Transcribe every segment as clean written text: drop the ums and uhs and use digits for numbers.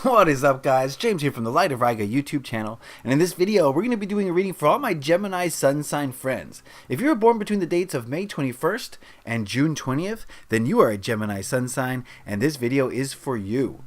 What is up, guys? James here from the Light of Riga YouTube channel, and in this video we're going to be doing a reading for all my Gemini Sun sign friends. If you were born between the dates of May 21st and June 20th, then you are a Gemini Sun sign, and this video is for you.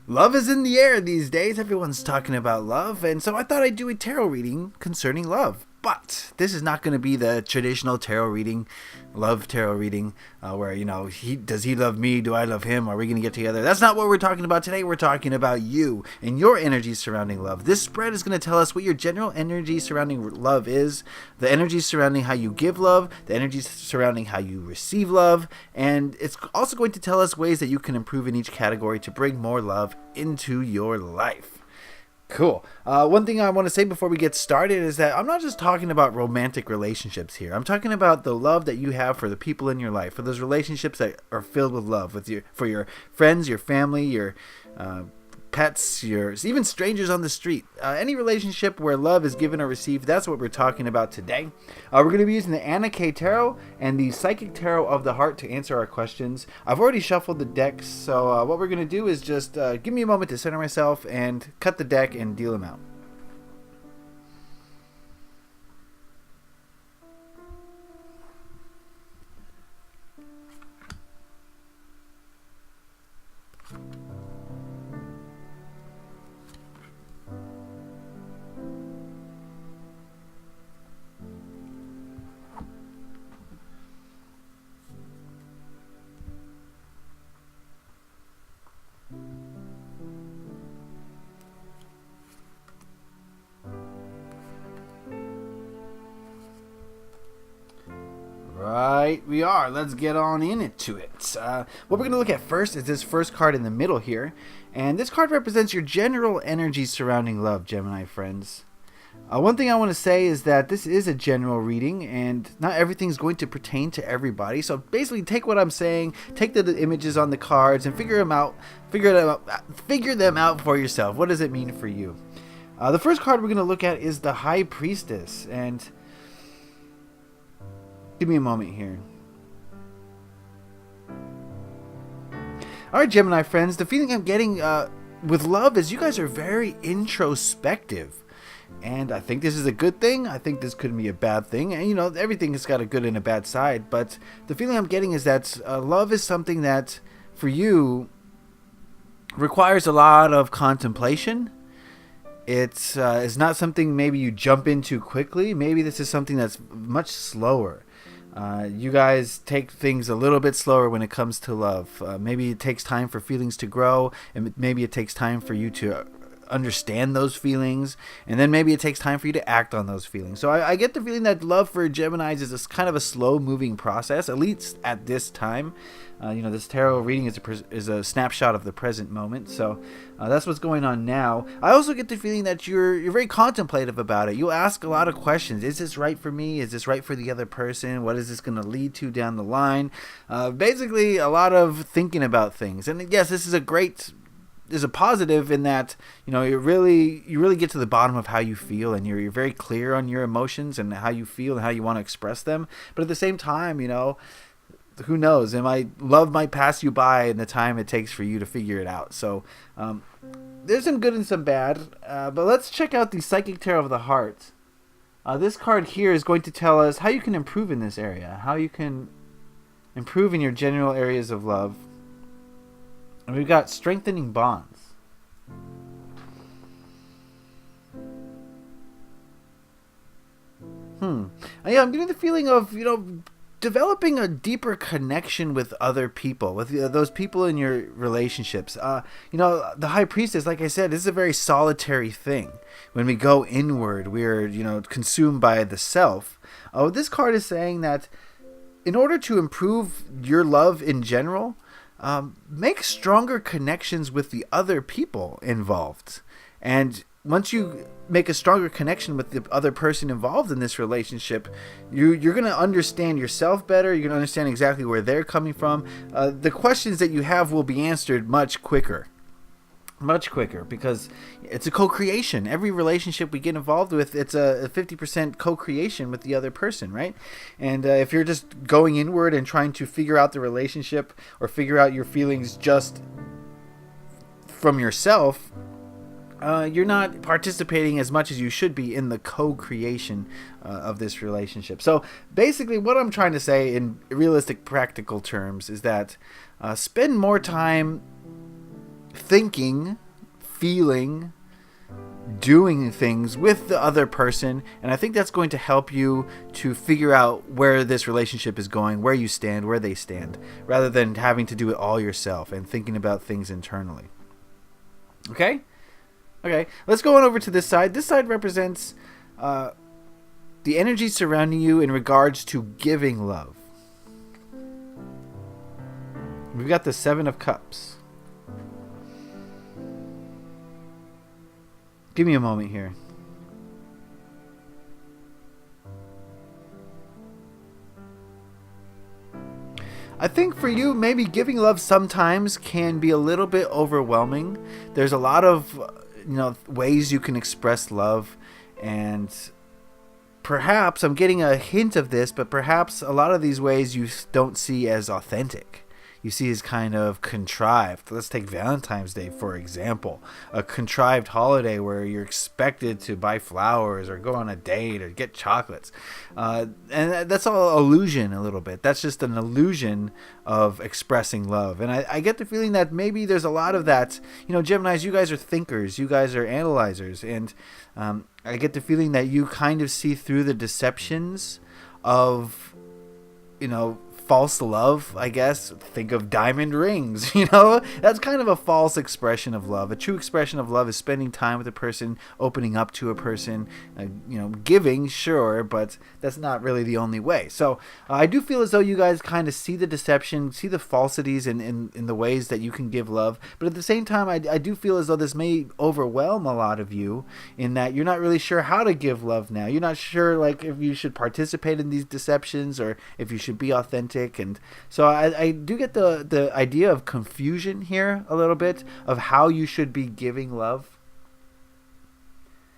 Love is in the air these days. Everyone's talking about love, and so I thought I'd do a tarot reading concerning love. But this is not going to be the traditional tarot reading, love tarot reading, where, you know, does he love me? Do I love him? Are we going to get together? That's not what we're talking about today. We're talking about you and your energy surrounding love. This spread is going to tell us what your general energy surrounding love is, the energy surrounding how you give love, the energy surrounding how you receive love, and it's also going to tell us ways that you can improve in each category to bring more love into your life. Cool. One thing I want to say before we get started is that I'm not just talking about romantic relationships here. I'm talking about the love that you have for the people in your life, for those relationships that are filled with love, for your friends, your family, your pets, even strangers on the street. Any relationship where love is given or received, that's what we're talking about today. We're going to be using the Anna K Tarot and the Psychic Tarot of the Heart to answer our questions. I've already shuffled the decks, so what we're going to do is just give me a moment to center myself and cut the deck and deal them out. Right, we are. Let's get on into it. What we're going to look at first is this first card in the middle here. And this card represents your general energy surrounding love, Gemini friends. One thing I want to say is that this is a general reading, and not everything's going to pertain to everybody. So basically, take what I'm saying, take the images on the cards, and figure them out for yourself. What does it mean for you? The first card we're going to look at is the High Priestess, and give me a moment here. Alright, Gemini friends, the feeling I'm getting with love is you guys are very introspective. And I think this is a good thing. I think this could be a bad thing. And, you know, everything has got a good and a bad side. But the feeling I'm getting is that love is something that, for you, requires a lot of contemplation. It's not something maybe you jump into quickly. Maybe this is something that's much slower. You guys take things a little bit slower when it comes to love. Maybe it takes time for feelings to grow, and maybe it takes time for you to understand those feelings, and then maybe it takes time for you to act on those feelings. So I get the feeling that love for Geminis is this kind of a slow-moving process, at least at this time. You know, this tarot reading is a snapshot of the present moment, so that's what's going on now. I also get the feeling that you're very contemplative about it. You'll ask a lot of questions. Is this right for me? Is this right for the other person? What is this going to lead to down the line? Basically, a lot of thinking about things. And yes, this is a positive in that, you know, you really get to the bottom of how you feel, and you're very clear on your emotions and how you feel and how you want to express them. But at the same time, you know, who knows? Love might pass you by in the time it takes for you to figure it out. So there's some good and some bad. But let's check out the Psychic Tarot of the Heart. This card here is going to tell us how you can improve in this area, how you can improve in your general areas of love. And we've got Strengthening Bonds. Yeah, I'm getting the feeling of, you know, developing a deeper connection with other people, with those people in your relationships. You know, the High Priestess, like I said, this is a very solitary thing. When we go inward, we're, you know, consumed by the self. This card is saying that in order to improve your love in general, make stronger connections with the other people involved. And once you make a stronger connection with the other person involved in this relationship, you're going to understand yourself better. You're going to understand exactly where they're coming from. The questions that you have will be answered much quicker. Much quicker, because it's a co-creation. Every relationship we get involved with, it's a 50% co-creation with the other person, right? And if you're just going inward and trying to figure out the relationship or figure out your feelings just from yourself, you're not participating as much as you should be in the co-creation of this relationship. So basically what I'm trying to say in realistic, practical terms is that spend more time thinking, feeling, doing things with the other person, and I think that's going to help you to figure out where this relationship is going, where you stand, where they stand, rather than having to do it all yourself and thinking about things internally. Okay, let's go on over to this side. This side represents the energy surrounding you in regards to giving love. We've got the Seven of Cups. Give me a moment here. I think for you, maybe giving love sometimes can be a little bit overwhelming. There's a lot of, ways you can express love, and perhaps I'm getting a hint of this, but perhaps a lot of these ways you don't see as authentic. You see as kind of contrived. Let's take Valentine's Day, for example. A contrived holiday where you're expected to buy flowers or go on a date or get chocolates. And that's all illusion a little bit. That's just an illusion of expressing love. And I get the feeling that maybe there's a lot of that. Geminis, you guys are thinkers. You guys are analyzers. And I get the feeling that you kind of see through the deceptions of, false love, I guess. Think of diamond rings, that's kind of a false expression of love. A true expression of love is spending time with a person, opening up to a person, giving, sure, but that's not really the only way. So I do feel as though you guys kind of see the deception, see the falsities in the ways that you can give love, but at the same time I do feel as though this may overwhelm a lot of you, in that you're not really sure how to give love now. You're not sure if you should participate in these deceptions or if you should be authentic. And so I do get the idea of confusion here a little bit of how you should be giving love.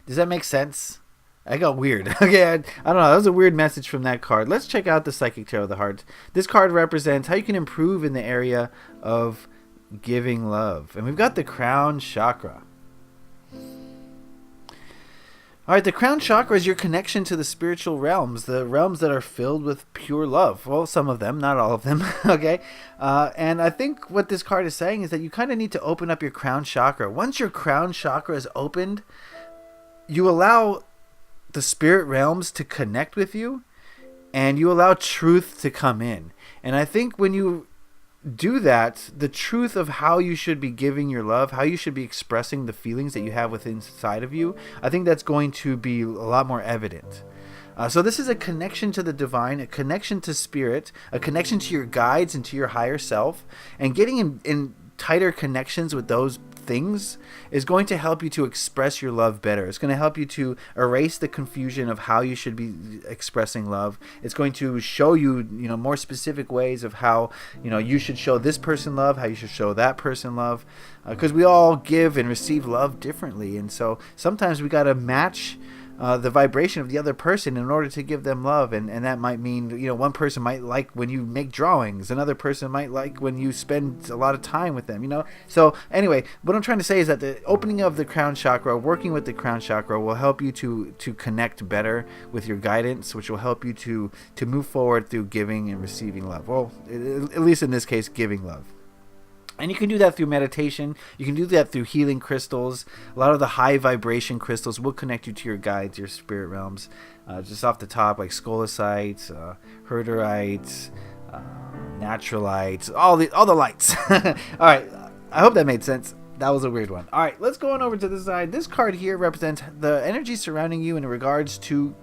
Does that make sense? I got weird. Okay, I don't know. That was a weird message from that card. Let's check out the Psychic Tarot of the Heart. This card represents how you can improve in the area of giving love. And we've got the Crown Chakra. All right, the crown chakra is your connection to the spiritual realms, the realms that are filled with pure love. Well, some of them, not all of them, okay? And I think what this card is saying is that you kind of need to open up your crown chakra. Once your crown chakra is opened, you allow the spirit realms to connect with you, and you allow truth to come in. And I think when you do that, the truth of how you should be giving your love, how you should be expressing the feelings that you have within inside of you, I think that's going to be a lot more evident. So this is a connection to the divine, a connection to spirit, a connection to your guides and to your higher self, and getting in tighter connections with those things is going to help you to express your love better. It's going to help you to erase the confusion of how you should be expressing love. It's going to show you, more specific ways of how, you should show this person love, how you should show that person love, because we all give and receive love differently. And so sometimes we got to match the vibration of the other person in order to give them love, and that might mean one person might like when you make drawings, another person might like when you spend a lot of time with them. So anyway, what I'm trying to say is that the opening of the crown chakra, working with the crown chakra, will help you to connect better with your guidance, which will help you to move forward through giving and receiving love. Well, at least in this case, giving love. And you can do that through meditation. You can do that through healing crystals. A lot of the high vibration crystals will connect you to your guides, your spirit realms. Just off the top, like scolecite, herderite, naturalite, all the lights. All right, I hope that made sense. That was a weird one. All right, let's go on over to the side. This card here represents the energy surrounding you in regards to,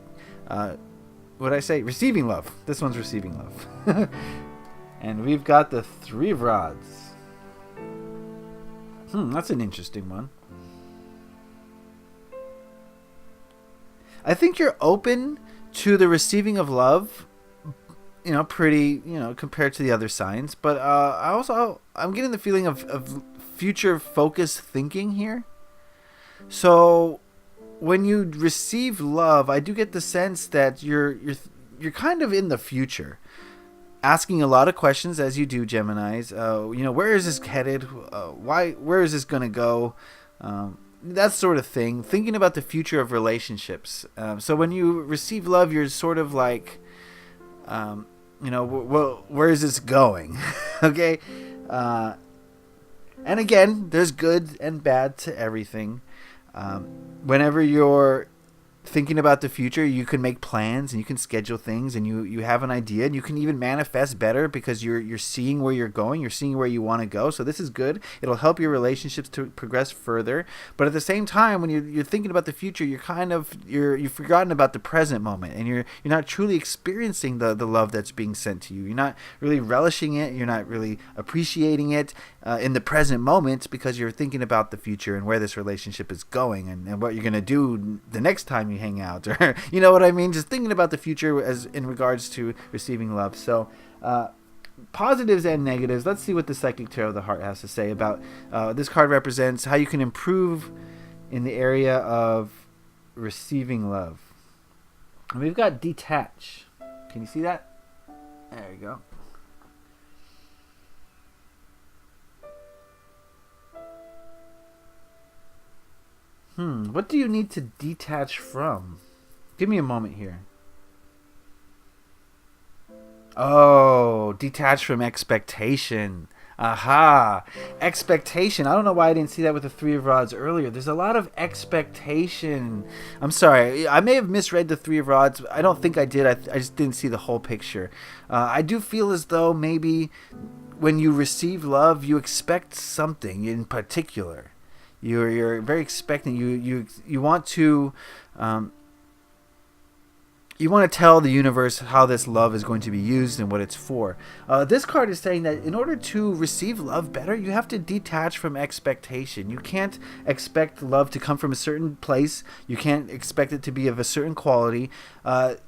receiving love. This one's receiving love. And we've got the Three of Rods. That's an interesting one. I think you're open to the receiving of love, pretty, compared to the other signs. But I'm getting the feeling of future focused thinking here. So when you receive love, I do get the sense that you're kind of in the future, asking a lot of questions as you do, Geminis. Where is this headed? Where is this going to go? that sort of thing. Thinking about the future of relationships. So when you receive love, you're sort of like, well, where is this going? Okay. And again, there's good and bad to everything. Whenever you're thinking about the future, you can make plans and you can schedule things, and you have an idea, and you can even manifest better because you're seeing where you're going, you're seeing where you want to go. So this is good. It'll help your relationships to progress further. But at the same time, when you're thinking about the future, you've forgotten about the present moment, and you're not truly experiencing the love that's being sent to you. You're not really relishing it. You're not really appreciating it in the present moment, because you're thinking about the future and where this relationship is going, and what you're going to do the next time you hang out, or you know what I mean, just thinking about the future as in regards to receiving love. So positives and negatives. Let's see what the Psychic Tarot of the Heart has to say about this card. Represents how you can improve in the area of receiving love. And we've got detach. Can you see that? There you go. What do you need to detach from? Give me a moment here. Oh, detach from expectation. Aha. Expectation. I don't know why I didn't see that with the Three of Rods earlier. There's a lot of expectation. I'm sorry. I may have misread the Three of Rods. I don't think I did. I just didn't see the whole picture. I do feel as though maybe when you receive love, you expect something in particular. You're very expectant. You want to tell the universe how this love is going to be used and what it's for. This card is saying that in order to receive love better, you have to detach from expectation. You can't expect love to come from a certain place. You can't expect it to be of a certain quality.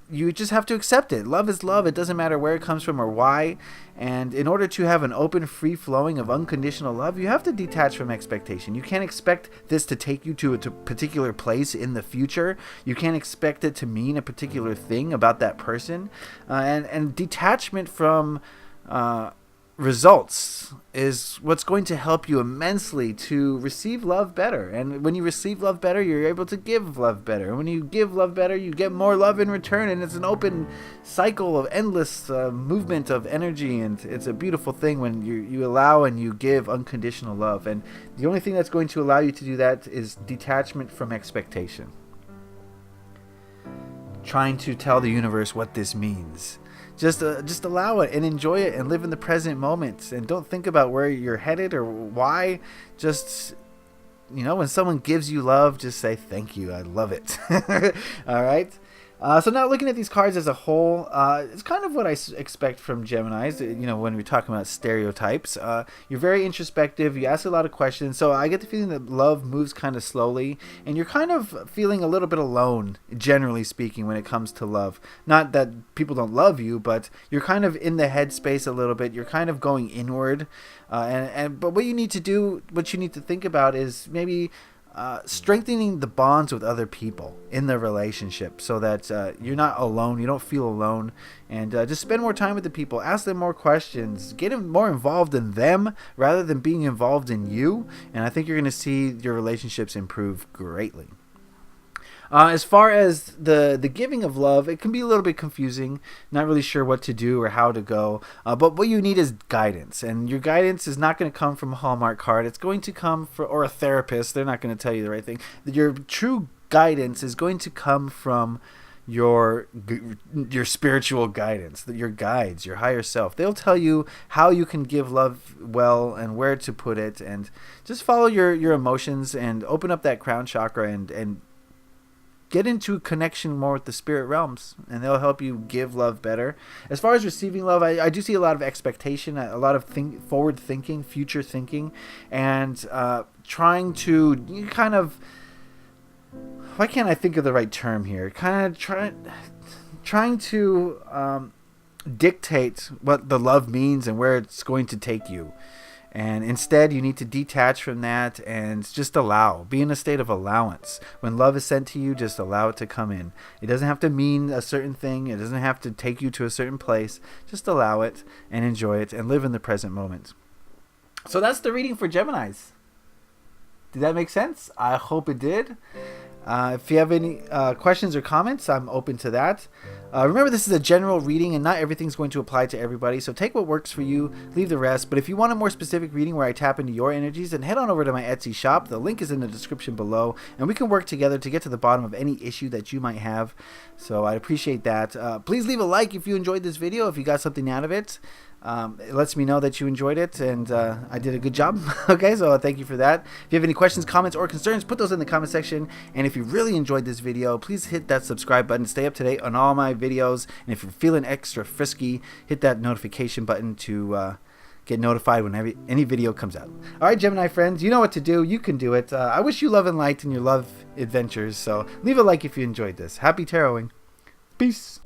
You just have to accept it. Love is love. It doesn't matter where it comes from or why. And in order to have an open, free flowing of unconditional love, you have to detach from expectation. You can't expect this to take you to a particular place in the future. You can't expect it to mean a particular thing about that person. And detachment from results is what's going to help you immensely to receive love better. And when you receive love better, you're able to give love better. And when you give love better, you get more love in return. And it's an open cycle of endless movement of energy. And it's a beautiful thing when you allow and you give unconditional love. And the only thing that's going to allow you to do that is detachment from expectation. Trying to tell the universe what this means. Just allow it and enjoy it and live in the present moment, and don't think about where you're headed or why. Just, when someone gives you love, just say thank you. I love it. All right. So now looking at these cards as a whole, it's kind of what I expect from Geminis. When we're talking about stereotypes, you're very introspective. You ask a lot of questions. So I get the feeling that love moves kind of slowly, and you're kind of feeling a little bit alone, generally speaking, when it comes to love. Not that people don't love you, but you're kind of in the headspace a little bit. You're kind of going inward, but what you need to think about is maybe strengthening the bonds with other people in the relationship, so that you're not alone, you don't feel alone, and just spend more time with the people, ask them more questions, get more involved in them rather than being involved in you, and I think you're going to see your relationships improve greatly. As far as the giving of love, it can be a little bit confusing, not really sure what to do or how to go, but what you need is guidance, and your guidance is not going to come from a Hallmark card. It's going to come or a therapist. They're not going to tell you the right thing. Your true guidance is going to come from your spiritual guidance, your guides, your higher self. They'll tell you how you can give love well and where to put it, and just follow your emotions and open up that crown chakra and get into connection more with the spirit realms, and they'll help you give love better. As far as receiving love, I do see a lot of expectation, a lot of forward thinking, future thinking, and trying to kind of, why can't I think of the right term here? Kind of trying to dictate what the love means and where it's going to take you. And instead, you need to detach from that and just allow. Be in a state of allowance. When love is sent to you, just allow it to come in. It doesn't have to mean a certain thing. It doesn't have to take you to a certain place. Just allow it and enjoy it and live in the present moment. So that's the reading for Geminis. Did that make sense? I hope it did. If you have any questions or comments, I'm open to that. Remember, this is a general reading and not everything's going to apply to everybody, so take what works for you, leave the rest. But if you want a more specific reading where I tap into your energies, then head on over to my Etsy shop. The link is in the description below, and we can work together to get to the bottom of any issue that you might have. So I'd appreciate that. Please leave a like if you enjoyed this video, if you got something out of it. It lets me know that you enjoyed it, and I did a good job. Okay, so thank you for that. If you have any questions, comments, or concerns, put those in the comment section. And if you really enjoyed this video, please hit that subscribe button. Stay up to date on all my videos. And if you're feeling extra frisky, hit that notification button to get notified whenever any video comes out. All right, Gemini friends, you know what to do. You can do it. I wish you love and light in your love adventures. So leave a like if you enjoyed this. Happy taroting. Peace.